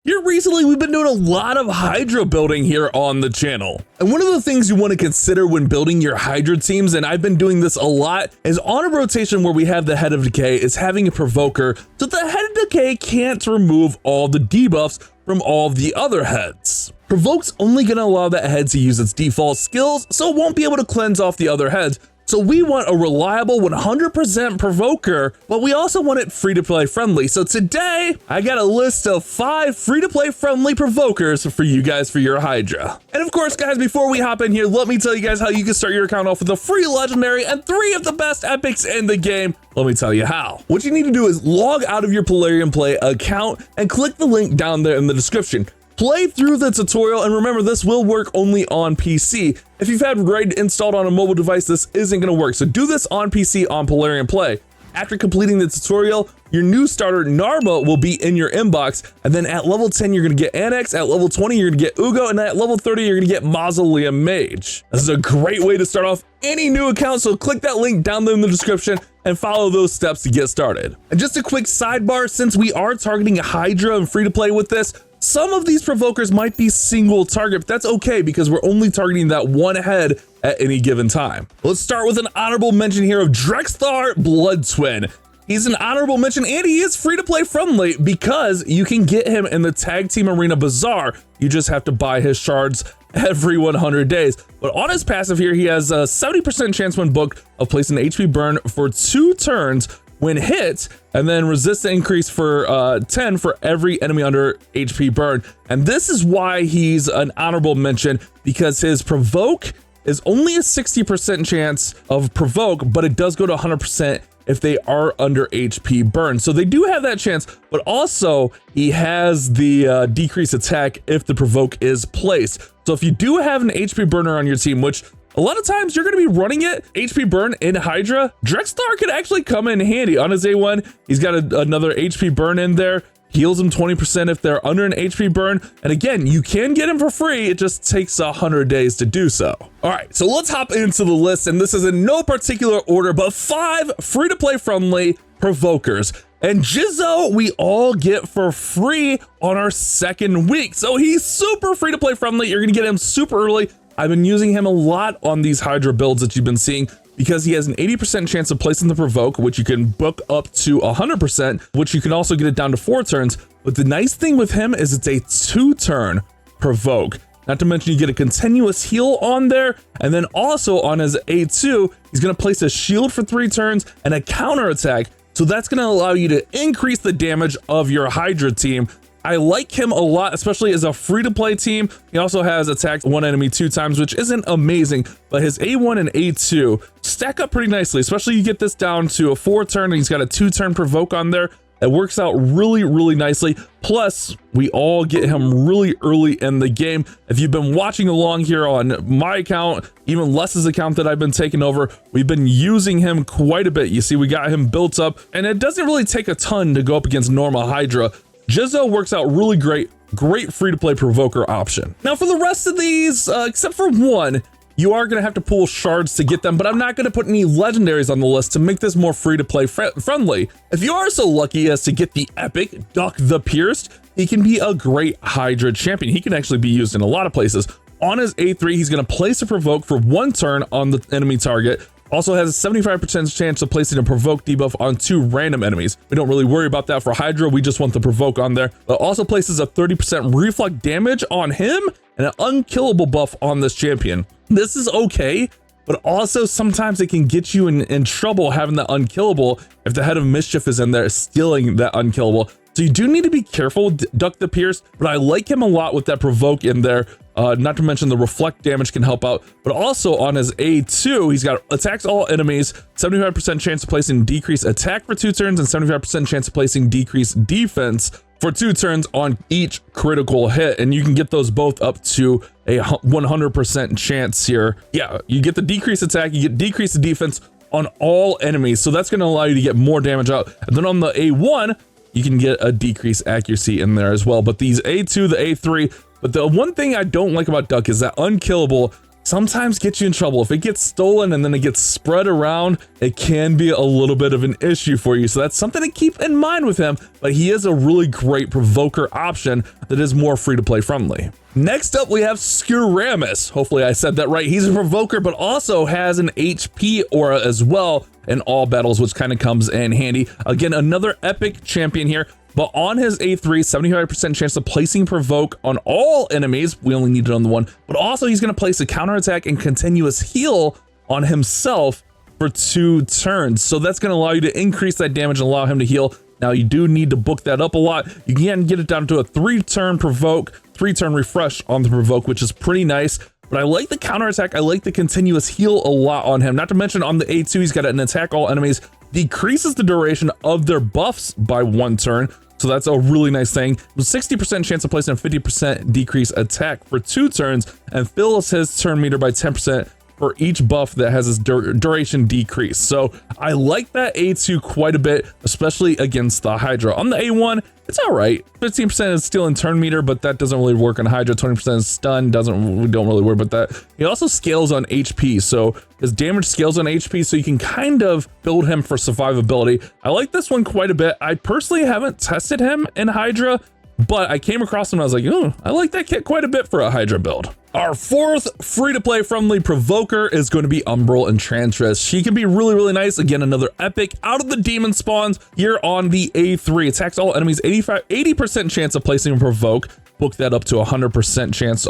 Here recently, we've been doing a lot of Hydra building here on the channel. And one of the things you want to consider when building your Hydra teams, and I've been doing this a lot, is on a rotation where we have the Head of Decay is having a provoker, so the Head of Decay can't remove all the debuffs from all the other heads. Provoke's only going to allow that head to use its default skills, so it won't be able to cleanse off the other heads. So we want a reliable 100% provoker, but we also want it free-to-play friendly. So today, I got a list of 5 free-to-play friendly provokers for you guys for your Hydra. And of course, guys, before we hop in here, let me tell you guys how you can start your account off with a free legendary and 3 of the best epics in the game. Let me tell you how. What you need to do is log out of your Polarium Play account and click the link down there in the description. Play through the tutorial, and remember, this will work only on PC. If you've had Raid installed on a mobile device, this isn't going to work. So do this on PC on Polarium Play. After completing the tutorial, your new starter Narba will be in your inbox, and then at level 10 you're going to get Annex, at level 20 you're going to get Ugo, and at level 30 you're going to get Mausoleum Mage. This is a great way to start off any new account, so click that link down there in the description and follow those steps to get started. And just a quick sidebar, since we are targeting Hydra and free to play with this, some of these provokers might be single target, but that's okay because we're only targeting that one head at any given time. Let's start with an honorable mention here of Drexthar Blood Twin. He's an honorable mention and he is free to play friendly because you can get him in the Tag Team Arena Bazaar. You just have to buy his shards every 100 days. But on his passive here, he has a 70% chance when booked of placing an HP burn for 2 turns when hit, and then resist the increase for 10 for every enemy under HP burn. And this is why he's an honorable mention, because his provoke is only a 60% chance of provoke, but it does go to 100% if they are under HP burn. So they do have that chance, but also he has the decreased attack if the provoke is placed. So if you do have an HP burner on your team, which a lot of times you're going to be running it, HP burn in Hydra, Drexthar could actually come in handy. On his A1, he's got another HP burn in there, heals them 20% if they're under an HP burn. And again, you can get him for free. It just takes 100 days to do so. All right, so let's hop into the list. And this is in no particular order, but 5 free-to-play friendly provokers. And Jizo, we all get for free on our 2nd week. So he's super free-to-play friendly. You're going to get him super early. I've been using him a lot on these Hydra builds that you've been seeing because he has an 80% chance of placing the provoke, which you can book up to 100%, which you can also get it down to 4 turns. But the nice thing with him is it's a 2-turn provoke. Not to mention you get a continuous heal on there. And then also on his A2, he's going to place a shield for 3 turns and a counter attack. So that's going to allow you to increase the damage of your Hydra team. I like him a lot, especially as a free-to-play team. He also has attacked one enemy 2 times, which isn't amazing, but his A1 and A2 stack up pretty nicely, especially you get this down to a 4-turn, and he's got a 2-turn provoke on there. It works out really, really nicely. Plus, we all get him really early in the game. If you've been watching along here on my account, even Les's account that I've been taking over, we've been using him quite a bit. You see, we got him built up, and it doesn't really take a ton to go up against normal Hydra. Jizo works out really great free-to-play provoker option. Now for the rest of these, except for one, you are gonna have to pull shards to get them, but I'm not gonna put any legendaries on the list to make this more free-to-play friendly. If you are so lucky as to get the epic Duck the Pierced, he can be a great Hydra champion. He can actually be used in a lot of places. On his A3, he's gonna place a provoke for 1 turn on the enemy target. Also has a 75% chance of placing a provoke debuff on 2 random enemies. We don't really worry about that for Hydra, we just want the provoke on there. But also places a 30% reflect damage on him and an unkillable buff on this champion. This is okay, but also sometimes it can get you in trouble having that unkillable if the Head of Mischief is in there stealing that unkillable. So you do need to be careful with Duck the Pierce, but I like him a lot with that provoke in there. Not to mention the reflect damage can help out, but also on his A2, he's got attacks all enemies, 75% chance of placing decreased attack for 2 turns, and 75% chance of placing decreased defense for 2 turns on each critical hit. And you can get those both up to a 100% chance here. Yeah, you get the decreased attack, you get decreased defense on all enemies. So that's going to allow you to get more damage out. And then on the A1, you can get a decreased accuracy in there as well. But these A2, the A3, but the one thing I don't like about Duck is that unkillable sometimes get you in trouble. If it gets stolen and then it gets spread around, it can be a little bit of an issue for you. So that's something to keep in mind with him, but he is a really great provoker option that is more free to play friendly. Next up, we have Skuramis. Hopefully I said that right. He's a provoker, but also has an HP aura as well in all battles, which kind of comes in handy. Again, another epic champion here, but on his A3, 75% chance of placing provoke on all enemies. We only need it on the one, but also he's going to place a counterattack and continuous heal on himself for 2 turns. So that's going to allow you to increase that damage and allow him to heal. Now you do need to book that up a lot. You can get it down to a 3-turn provoke, 3-turn refresh on the provoke, which is pretty nice. But I like the counterattack. I like the continuous heal a lot on him. Not to mention on the A2, he's got an attack all enemies, decreases the duration of their buffs by 1 turn. So that's a really nice thing. 60% chance of placing a 50% decrease attack for 2 turns and fills his turn meter by 10% for each buff that has its duration decrease. So I like that A2 quite a bit, especially against the Hydra. On the A1, it's all right. 15% is still in turn meter, but that doesn't really work on Hydra. 20% is stun, we don't really worry about that. He also scales on HP, so his damage scales on HP, so you can kind of build him for survivability. I like this one quite a bit. I personally haven't tested him in Hydra, but I came across him and I was like, oh, I like that kit quite a bit for a Hydra build. Our 4th free-to-play friendly provoker is going to be Umbreal Enchantress. She can be really, really nice. Again, another epic out of the demon spawns here on the A3. Attacks all enemies, 80% chance of placing a provoke. Book that up to 100% chance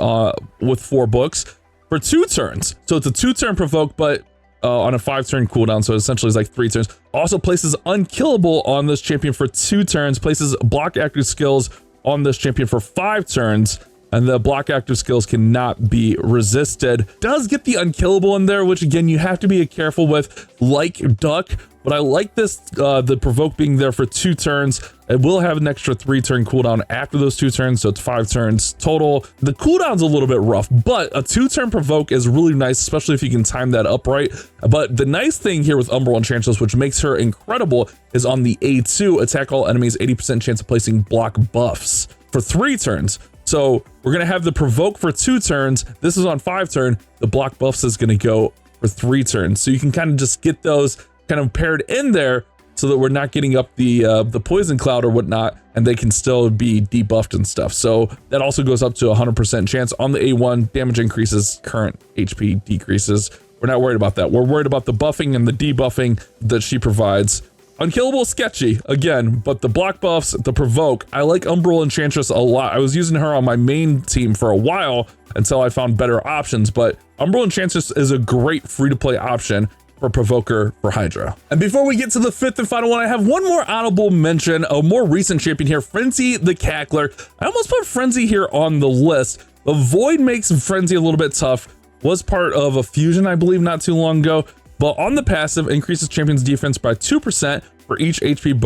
with 4 books for 2 turns. So it's a 2-turn provoke, but on a 5-turn cooldown, so essentially it's like 3 turns. Also places unkillable on this champion for 2 turns, places block active skills on this champion for 5 turns, and the block active skills cannot be resisted. Does get the unkillable in there, which again, you have to be careful with, like Duck, but I like this, the provoke being there for 2 turns. It will have an extra 3-turn cooldown after those 2 turns, so it's 5 turns total. The cooldown's a little bit rough, but a 2-turn provoke is really nice, especially if you can time that up right. But the nice thing here with Umbreal Enchantress, which makes her incredible, is on the A2, attack all enemies, 80% chance of placing block buffs for 3 turns. So we're gonna have the provoke for 2 turns. This is on 5 turn. The block buffs is gonna go for 3 turns. So you can kind of just get those kind of paired in there so that we're not getting up the poison cloud or whatnot, and they can still be debuffed and stuff. So that also goes up to 100% chance on the A1. Damage increases, current HP decreases. We're not worried about that. We're worried about the buffing and the debuffing that she provides. Unkillable, sketchy, again, but the block buffs, the provoke, I like Umbreal Enchantress a lot. I was using her on my main team for a while until I found better options, but Umbreal Enchantress is a great free-to-play option for provoker for Hydra. And before we get to the 5th and final one, I have one more honorable mention, a more recent champion here, Visthe the Cackler. I almost put Frenzy here on the list. The Void makes Frenzy a little bit tough. Was part of a fusion, I believe, not too long ago. But on the passive, increases champion's defense by 2% for each HP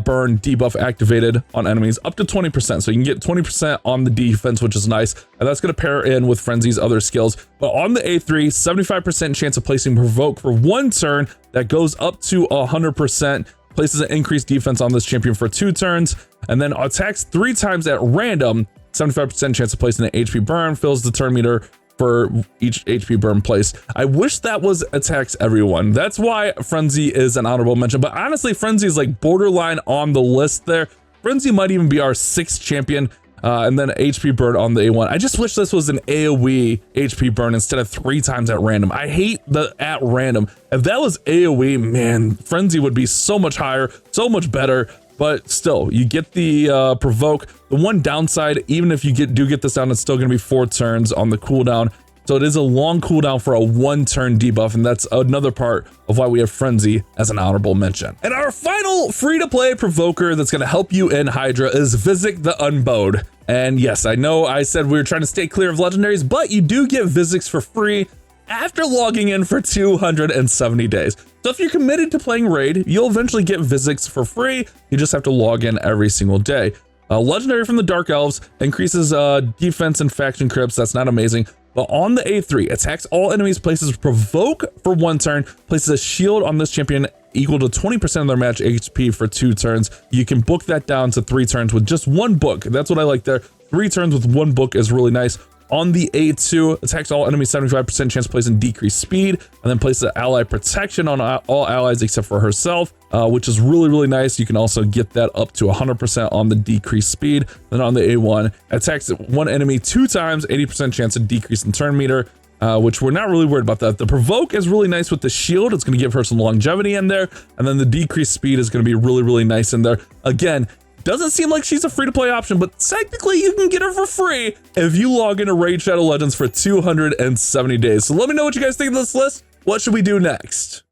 burn debuff activated on enemies, up to 20%. So you can get 20% on the defense, which is nice. And that's going to pair in with Frenzy's other skills. But on the A3, 75% chance of placing provoke for 1 turn. That goes up to 100%. Places an increased defense on this champion for 2 turns. And then attacks 3 times at random. 75% chance of placing an HP burn. Fills the turn meter for each HP burn place. I wish that was attacks everyone. That's why Frenzy is an honorable mention, but honestly, Frenzy is like borderline on the list there. Frenzy might even be our 6th champion, and then HP burn on the A1. I just wish this was an AoE HP burn instead of 3 times at random. I hate the at random. If that was AoE, man, Frenzy would be so much higher, so much better. But still, you get the provoke. The one downside, even if you do get this down, it's still going to be 4 turns on the cooldown. So it is a long cooldown for a 1-turn debuff, and that's another part of why we have Frenzy as an honorable mention. And our final free-to-play provoker that's going to help you in Hydra is Visthe Unbode. And yes, I know I said we were trying to stay clear of legendaries, but you do get Visthes for free after logging in for 270 days. So if you're committed to playing Raid, you'll eventually get Visthes for free. You just have to log in every single day. Legendary from the Dark Elves, increases defense and faction crypts. That's not amazing. But on the A3, attacks all enemies, places provoke for 1 turn, places a shield on this champion equal to 20% of their match HP for 2 turns. You can book that down to 3 turns with just 1 book. That's what I like there. 3 turns with 1 book is really nice. On the A2, attacks all enemies 75% chance placing decreased speed, and then places ally protection on all allies except for herself, which is really, really nice. You can also get that up to 100% on the decreased speed. Then on the A1, attacks one enemy 2 times, 80% chance of decrease in turn meter, which we're not really worried about that. The provoke is really nice with the shield. It's going to give her some longevity in there. And then the decreased speed is going to be really, really nice in there. Again, doesn't seem like she's a free-to-play option, but technically you can get her for free if you log into Raid Shadow Legends for 270 days. So let me know what you guys think of this list. What should we do next?